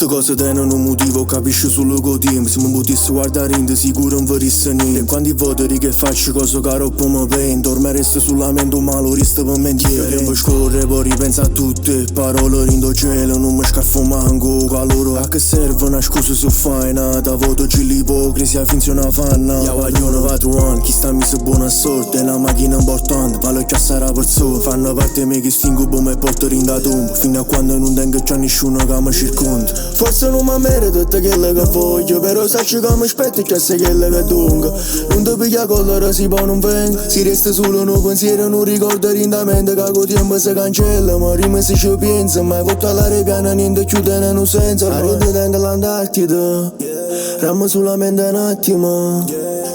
Tutte cose tenono un motivo, capisci solo con tempo. Se mi potessi guardare in te sicuro non vorresti niente. E quando vedi che faccio cose che troppo mi pento, ormai resto sulla mente malo, resto per mentire. Il tempo scorre, poi ripensa a tutte parole rindo cielo, non mi scarfo manco calore. A che serve una scusa se fai nata, voto c'è l'ipocrisia funziona fanna. Io voglio va truan, chi sta mi se buona sorte. È una macchina importante, vale già sarà persona. Fanno parte me che stingo bomba e porto in da tomba. Fino a quando non tengo già nessuno che mi circonda. Forse non mi merito tutto quello che voglio, però sacci che mi aspetto che se quello che dunque. Non ti piglia colore si può non venga. Si resta solo un pensiero, non ricordo rindamente. Che con tempo si cancella, ma prima si ci pensa. Ma tutto alla piana niente chiude non ha senso. La rete tende l'Antartide, rammo solamente un attimo.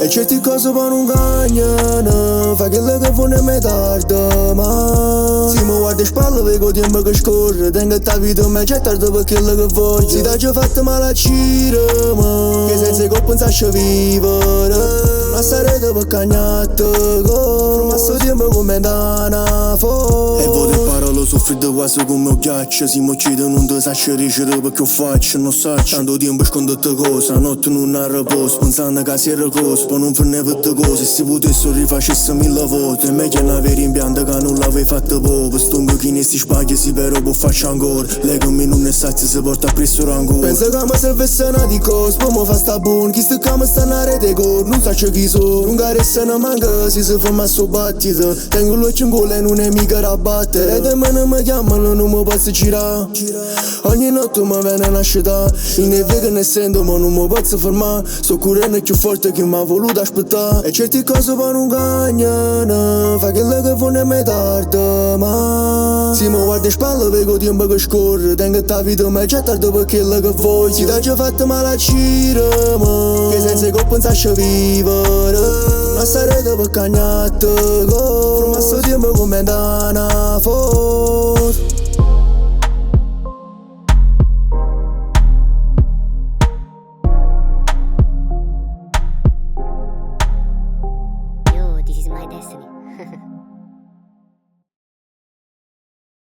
E certe cose poi non cagnano, fa quello che vuole e me tarda. Ma se mi guarda in spalle vedo il tempo che scorre. Tengo la vita ma c'è tardi per quello che voglio. Si dà già fatto male a cire, ma che senza che pensassi a vivere. Ma sarete per cagnate, ma sto tempo come dana fuori. E voto in parole soffrite quasi come un ghiaccio. Se mi uccido non ti saccio ricere perché ho faccio. Non saccio, tanto tempo scondo te cose. A notte non ha riposo, pensando che si era cosa. Poi non fare tutte cose, se potessi rifacessi 1000 volte. È meglio non avere in pianta che non l'avevi fatto poco. Stongo chi ne si sbaglia si però può faccio ancora. Lei come non è sazia si porta appresso rancore. Penso che mi servesse una di cose, poi mi fa sta buon. Chi sta che mi sta a rete cor, non saccio chi so. Non caressa ne manca, si ferma a suo battito. Tengo l'occhio in gola e non è mica da battere. E da me non mi chiamano, non mi posso girare. Ogni notte mi viene una scelta. In è vero ne sento ma non mi posso fermare. Sto correndo più forte che mi ha voluto aspettare. E certe cose poi non cagnano, fa quello che vuole e me tarda. Ma se mi guarda in spalle vedo il tempo che scorre. Tengo la vita ma c'è tardi per quello che voglio. Si dà già fatto male a cire, ma che senza che pensassi a vivere. Ma sarete per cagnate, ma sto tempo come dana fuori.